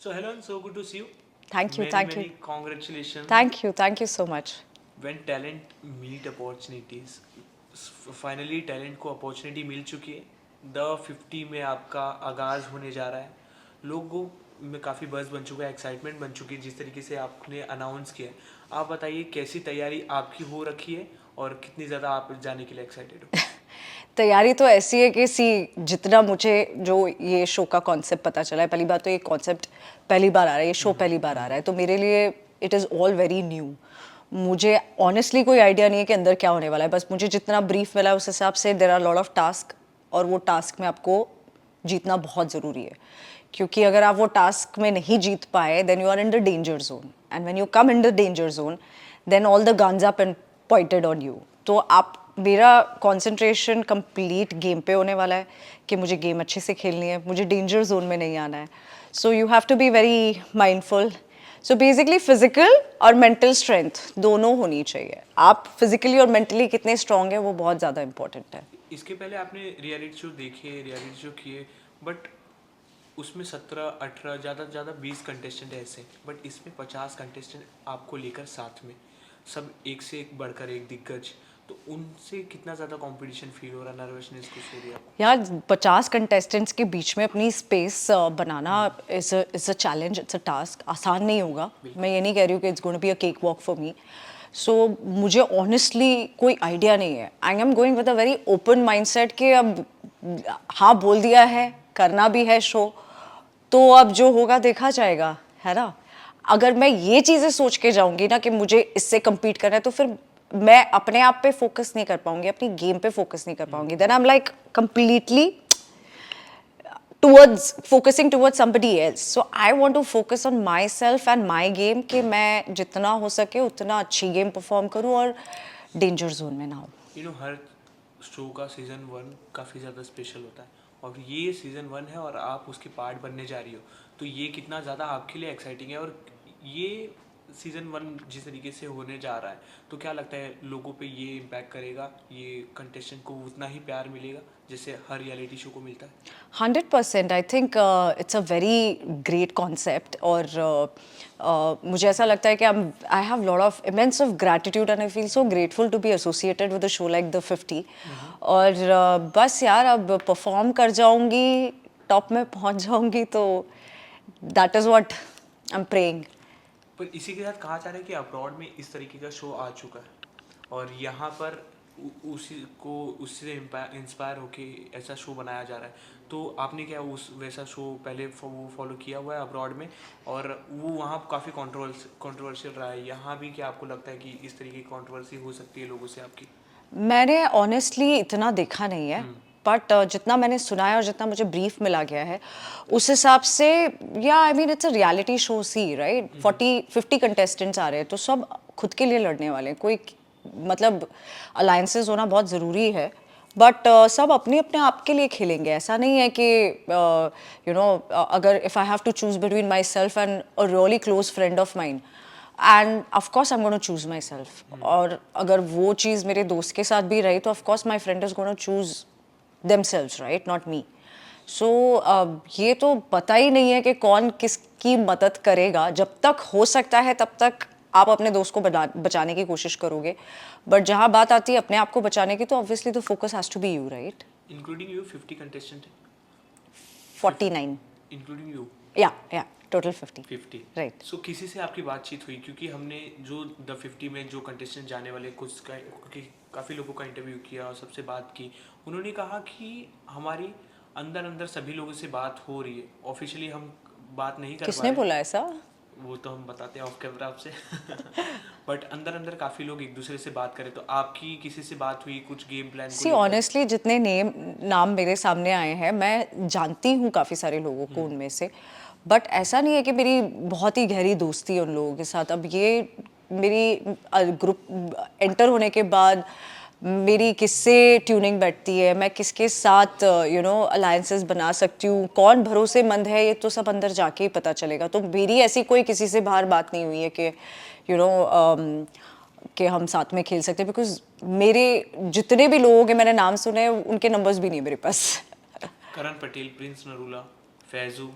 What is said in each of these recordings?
So Helen, so good to see you. Thank you, Many thank you. many congratulations. Thank you so much. When talent meet opportunities, finally talent को opportunity मिल चुकी है. The 50 में आपका आगाज़ होने जा रहा है. लोगों में काफ़ी बज़ बन चुका है, एक्साइटमेंट बन चुकी है जिस तरीके से आपने अनाउंस किया है. आप बताइए कैसी तैयारी आपकी हो रखी है और कितनी ज़्यादा आप जाने के लिए एक्साइटेड हो. तैयारी तो ऐसी है कि जितना मुझे जो ये शो का कॉन्सेप्ट पता चला है, पहली बात तो ये कॉन्सेप्ट पहली बार आ रहा है, ये शो पहली बार आ रहा है, तो मेरे लिए it is all very new. मुझे ऑनेस्टली कोई आइडिया नहीं है कि अंदर क्या होने वाला है. बस मुझे जितना ब्रीफ मिला है उस हिसाब से there are lot of task, और वो टास्क में आपको जीतना बहुत ज़रूरी है, क्योंकि अगर आप वो टास्क में नहीं जीत पाए then you are in the danger zone, and when you come in the danger zone then all the guns are pointed on you. तो आप मेरा कंसंट्रेशन कंप्लीट गेम पे होने वाला है कि मुझे गेम अच्छे से खेलनी है, मुझे डेंजर जोन में नहीं आना है. So you have to be very mindful. So basically physical और मेंटल स्ट्रेंथ दोनों होनी चाहिए. आप फिजिकली और मेंटली कितने स्ट्रांग है वो बहुत ज़्यादा इंपॉर्टेंट है. इसके पहले आपने रियलिटी शो देखे, रियलिटी शो किए, बट उसमें 17-18 ज़्यादा से ज़्यादा 20 कंटेस्टेंट ऐसे, बट इसमें 50 कंटेस्टेंट आपको लेकर साथ में, सब एक से एक बढ़कर एक दिग्गज. तो उनसे कितना ज़्यादा कंपटीशन फील हो रहा, नर्वसनेस कुछ हो रही है आपको? यार 50 कंटेस्टेंट्स के बीच में अपनी space banana is a challenge, it's a task. आसान नहीं होगा. मैं ये नहीं कह रही हूँ कि it's going to be a cake walk for me. So मुझे ऑनेस्टली कोई आइडिया नहीं है. I am going with a very open mindset कि अब हाँ बोल दिया है, करना भी है शो, तो अब जो होगा देखा जाएगा, है ना. अगर मैं ये चीज़ें सोच के जाऊंगी ना कि मुझे इससे compete करना है, तो फिर मैं अपने आप पे फोकस नहीं कर पाऊंगी, अपनी गेम पे फोकस नहीं कर पाऊंगी. Then I am like completely towards focusing towards somebody else. So I want to focus on myself and my game कि मैं जितना हो सके उतना अच्छी गेम परफॉर्म करूँ और डेंजर जोन में ना हो. हर शो का सीज़न 1 काफ़ी ज़्यादा स्पेशल होता है, और ये सीज़न 1 है और आप उसके पार्ट बनने जा रही हो, तो ये कितना ज़्यादा आपके लिए एक्साइटिंग है. और ये सीज़न 1 जिस तरीके से होने जा रहा है, तो क्या लगता है लोगों पे ये इम्पैक्ट करेगा, ये कंटेस्टेंट को उतना ही प्यार मिलेगा जैसे हर रियलिटी शो को मिलता है? 100%. I think it's a very great concept. और मुझे ऐसा लगता है कि I have lot of immense of gratitude and I feel so grateful to be associated with a show like the 50. और बस यार अब परफॉर्म कर जाऊंगी, टॉप में पहुंच जाऊंगी, तो that is what I am praying. पर इसी के साथ कहा जा रहा है कि अब्रॉड में इस तरीके का शो आ चुका है, और यहाँ पर उसी को उससे इंस्पायर होके ऐसा शो बनाया जा रहा है. तो आपने क्या उस वैसा शो पहले वो फॉलो किया हुआ है अब्रॉड में, और वो वहाँ काफ़ी कंट्रोवर्शियल रहा है. यहाँ भी क्या आपको लगता है कि इस तरीके की कंट्रोवर्सी हो सकती है लोगों से आपकी? मैंने ऑनेस्टली इतना देखा नहीं है, बट जितना मैंने सुना है और जितना मुझे ब्रीफ मिला गया है उस हिसाब से, या I mean it's a reality show see right. 40-50 contestants आ रहे हैं, तो सब खुद के लिए लड़ने वाले हैं. कोई मतलब अलायंसेस होना बहुत ज़रूरी है, बट सब अपने अपने आप के लिए खेलेंगे. ऐसा नहीं है कि यू नो अगर if I have to choose between myself and a really close friend of mine, and of course I am gonna choose myself. और अगर वो चीज़ मेरे दोस्त के साथ भी रही तो of course my friend is gonna choose themselves, right, not me. So ये तो पता ही नहीं है कि कौन किसकी मदद करेगा. जब तक हो सकता है तब तक आप अपने दोस्त को बचाने की कोशिश करोगे, बट जहाँ बात आती है अपने आप को बचाने की, तो obviously the focus has to be you, right. Including you 50 contestant? 49. Including you या टोटल 50. 50. राइट. सो किसी से आपकी बातचीत हुई? क्योंकि हमने जो द 50 में जो कंटेस्टेंट जाने वाले कुछ का काफ़ी लोगों का इंटरव्यू किया और सबसे बात की, उन्होंने कहा कि हमारी अंदर अंदर सभी लोगों से बात हो रही है, ऑफिशियली हम बात नहीं कर पा किसने रहे. बोला ऐसा? वो तो हम बताते हैं ऑफ कैमरा आपसे. बट अंदर अंदर काफ़ी लोग एक दूसरे से बात करें, तो आपकी किसी से बात हुई कुछ गेम प्लान को सी लेकर? ऑनेस्टली जितने नाम मेरे सामने आए हैं, मैं जानती हूँ काफ़ी सारे लोगों को उनमें से, बट ऐसा नहीं है कि मेरी बहुत ही गहरी दोस्ती है उन लोगों के साथ. अब ये मेरी ग्रुप एंटर होने के बाद मेरी किससे ट्यूनिंग बैठती है, मैं किसके साथ अलायंसेस बना सकती हूँ, कौन भरोसेमंद है, ये तो सब अंदर जाके ही पता चलेगा. तो मेरी ऐसी कोई किसी से बाहर बात नहीं हुई है कि यू नो कि हम साथ में खेल सकते हैं, बिकॉज मेरे जितने भी लोगों के मैंने नाम सुने हैं उनके नंबर्स भी नहीं है मेरे पास. करण पटेल, प्रिंस नरूला, फैजू,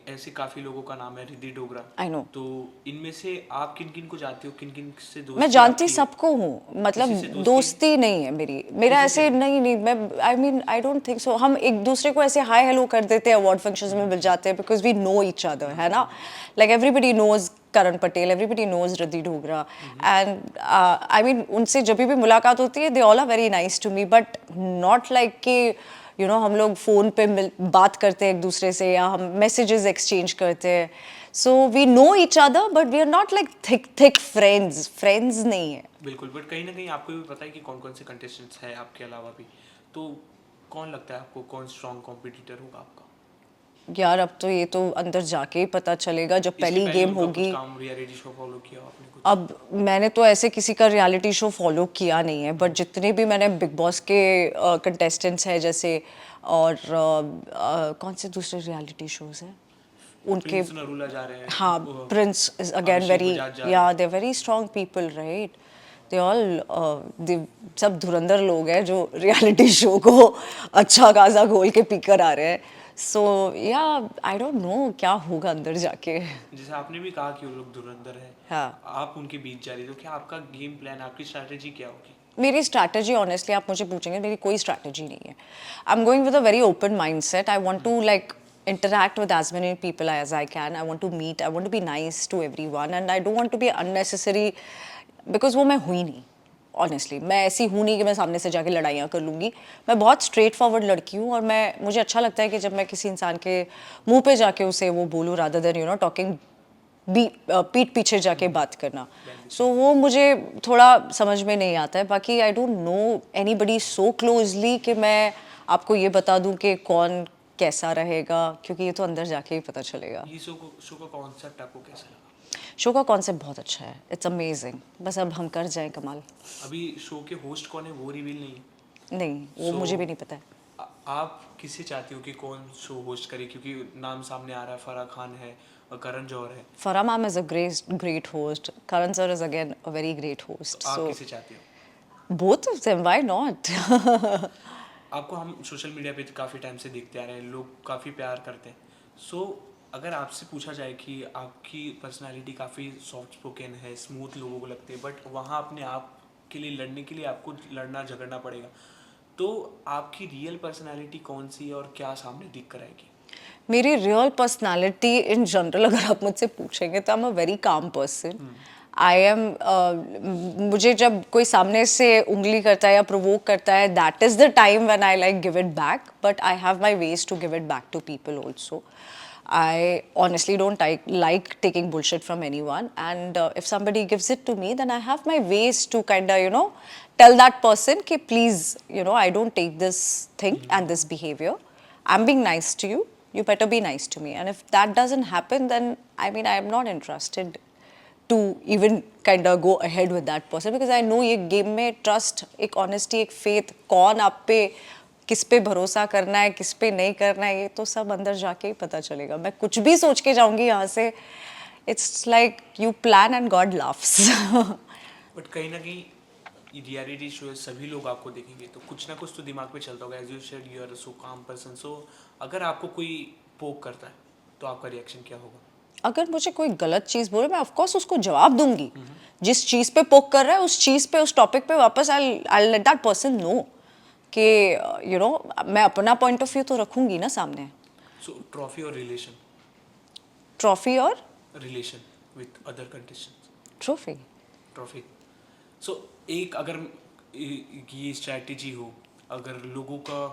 ऐसे काफी लोगों का नाम है, रिद्धि डोगरा। I know. तो इनमें से आप किन किन को जानते हो, किन किन से मैं दोस्ती जानती आपकी है? सबको हूँ, मतलब किसी से दोस्ती है? दोस्ती नहीं है मेरी, मेरा किसी से ऐसे नहीं? नहीं मैं I mean I don't think so. हम एक दूसरे को ऐसे हाय हेलो कर देते हैं अवार्ड फंक्शंस में मिल जाते हैं because we know each other, है ना। Like everybody knows Karan Patel, everybody knows Riddhi Dogra, and I mean उनसे जब भी मुलाकात होती है they all are very nice to me, but not like कि यू नो हम लोग फ़ोन पे बात करते हैं एक दूसरे से या हम मैसेजेस एक्सचेंज करते हैं। So we know each other but we are not like thick friends नहीं है। बिल्कुल, बट कहीं ना कहीं आपको भी पता है कि कौन कौन से कंटेस्टेंट्स हैं आपके अलावा भी। तो कौन लगता है आपको, कौन स्ट्रॉन्ग कॉम्पिटिटर होगा आपका? यार अब तो ये तो अंदर जाके ही पता चलेगा जब इसके पहली पहले गेम उनका कुछ होगी। काम, रियलिटी शो फॉलो किया हो आपने कुछ? अब मैंने तो ऐसे किसी का रियलिटी शो फॉलो किया नहीं है, बट जितने भी मैंने बिग बॉस के कंटेस्टेंट्स हैं जैसे, और कौन से दूसरे रियलिटी शोज हैं उनके, प्रिंस नरूला जा रहे हैं, हाँ prince is again Abhishek very, Bajaj जा रहे या हैं। They very strong people right. They all they सब धुरंधर लोग हैं जो रियलिटी शो को अच्छा खासा घोल के पी कर आ रहे हैं। सो या आई डोंट नो क्या होगा अंदर जाके। जैसे आपने भी कहा कि वो लोग धुरंधर है, हाँ, आप उनके बीच जा रही हो, तो क्या आपका गेम प्लान, आपकी स्ट्रैटेजी क्या होगी? मेरी स्ट्रैटेजी ऑनेस्टली आप मुझे पूछेंगे, मेरी कोई स्ट्रैटेजी नहीं है। I am going with a very open mindset. I want to like interact with as many people as I can. I want to meet, I want to be nice to everyone, and I don't want to be unnecessary because वो मैं हुई नहीं। Honestly मैं ऐसी हूँ नहीं कि मैं सामने से जाके लड़ाइयाँ कर लूँगी। मैं बहुत स्ट्रेट फॉरवर्ड लड़की हूँ, और मुझे अच्छा लगता है कि जब मैं किसी इंसान के मुंह पे जाके उसे वो बोलूँ rather than you know talking पीठ पीछे जाके बात करना। सो वो मुझे थोड़ा समझ में नहीं आता है। बाकी I don't know anybody so closely कि मैं आपको ये बता दूं कि कौन कैसा रहेगा, क्योंकि ये तो अंदर जाके ही पता चलेगा। ये शो का कॉन्सेप्ट आपको कैसा लगा? शो का कॉन्सेप्ट बहुत अच्छा है, इट्स अमेजिंग। बस अब हम कर जाएं कमाल। अभी शो के होस्ट कौन है वो रिवील नहीं है। नहीं वो So, मुझे भी नहीं पता है। आप किसे चाहती हो कि कौन शो होस्ट करे? क्योंकि नाम सामने आ रहा है, फराह खान है और करण जौहर है। Farah ma'am is a great host. Karan sir is again a very great host. तो आप So किसे चाहती हो? both of them, why not? आपको हम सोशल मीडिया पे काफ़ी टाइम से देखते आ रहे हैं, लोग काफ़ी प्यार करते हैं। सो अगर आपसे पूछा जाए कि आपकी पर्सनालिटी काफ़ी सॉफ्ट स्पोकन है, स्मूथ लोगों को लगते हैं, बट वहाँ अपने आप के लिए लड़ने के लिए आपको लड़ना झगड़ना पड़ेगा, तो आपकी रियल पर्सनालिटी कौन सी है और क्या सामने दिख कर आएगी? मेरी रियल पर्सनालिटी इन जनरल अगर आप मुझसे पूछेंगे तो I am a very calm person. I am मुझे जब कोई सामने से उंगली करता है या प्रोवोक करता है, that is the time when I like give it back, but I have my ways to give it back to people also. I honestly don't like taking bullshit from anyone, and if somebody gives it to me, then I have my ways to kind of, you know, tell that person कि please, you know, I don't take this thing and this behavior. I'm being nice to you. You better be nice to me. And if that doesn't happen, then I mean, I am not interested to even kind of go ahead with that person, because I know ये game में trust, एक honesty, एक faith, कौन आप पे किस पे भरोसा करना है, किस पे नहीं करना है, ये तो सब अंदर जाके ही पता चलेगा। मैं कुछ भी सोच के जाऊंगी यहाँ से, it's like you plan and God laughs. But कहीं ना कहीं रियलिटी शो सभी लोग आपको देखेंगे तो कुछ ना कुछ तो दिमाग में चलता होगा। As you said you are so calm person, सो अगर आपको कोई पोक करता है तो आपका रिएक्शन क्या होगा? अगर मुझे कोई गलत चीज़ बोले, मैं ऑफकोर्स उसको जवाब दूंगी। जिस चीज़ पे पोक कर रहा है उस चीज़ पे, उस टॉपिक पे वापस I let that person know कि यू नो मैं अपना पॉइंट ऑफ व्यू तो रखूंगी ना सामने। सो ट्रॉफी और रिलेशन, ट्रॉफी और relation with other contestants, trophy. Trophy. So एक अगर ये स्ट्रैटेजी हो, अगर लोगों का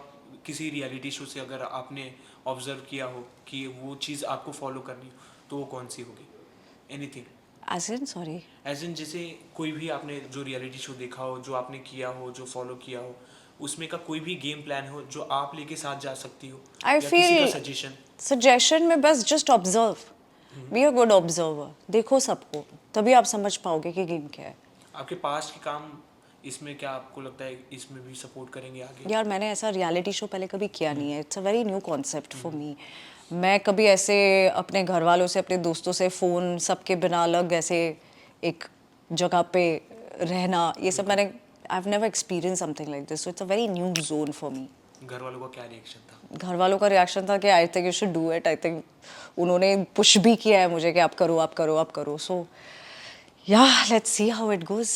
किसी रियलिटी शो से अगर आपने ऑब्जर्व किया हो कि वो चीज़ आपको फॉलो करनी हो, तो वो कौन सी होगी? Anything as in sorry, as in जैसे कोई भी आपने जो रियलिटी शो देखा हो, जो आपने किया हो, जो फॉलो किया हो, उसमें का कोई भी गेम प्लान हो जो आप लेके साथ जा सकती हो, आई या किसी का फील सजेशन? सजेशन में बस just observe, be a good observer. देखो सबको, तभी आप समझ पाओगे कि गेम क्या है। आपके पास के काम इसमें क्या आपको लगता है इसमें भी सपोर्ट करेंगे आगे? यार मैंने ऐसा रियलिटी शो पहले कभी किया नहीं है, it's a very new concept for me. मैं कभी ऐसे अपने घर वालों से, अपने दोस्तों से फ़ोन सबके बिना अलग ऐसे एक जगह पे रहना, ये सब मैंने I have never experience something like this, so it's a very new zone for me. घर वालों का क्या रिएक्शन था? घर वालों का रिएक्शन था कि I think you should do it, I think उन्होंने पुश भी किया है मुझे कि आप करो आप करो आप करो. सो या let's see how it goes.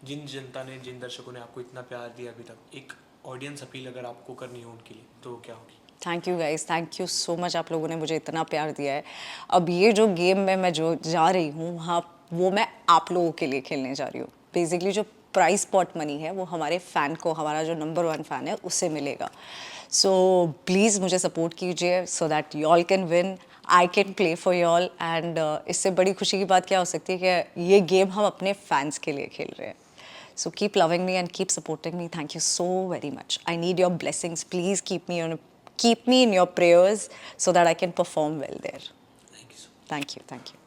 जिन जनता ने, जिन दर्शकों ने आपको इतना प्यार दिया अभी तक, एक ऑडियंस अपील अगर आपको करनी हो उनके लिए तो क्या होगी? Thank you guys, thank you so much. आप लोगों ने मुझे इतना प्यार दिया है. अब ये जो गेम में मैं जो जा रही हूँ वहाँ, वो मैं आप लोगों के लिए खेलने जा रही हूँ. बेसिकली जो प्राइस पॉट मनी है वो हमारे फ़ैन को, हमारा जो नंबर 1 फ़ैन है उससे मिलेगा. सो प्लीज़ मुझे सपोर्ट कीजिए so that you all can win, I can play for you all. And इससे बड़ी खुशी की बात क्या हो सकती है कि ये गेम हम अपने फैंस के लिए खेल रहे हैं. So keep loving me and keep supporting me. Thank you so very much. I need your blessings. Please keep me in your prayers so that I can perform well there. Thank you so Thank you. Thank you.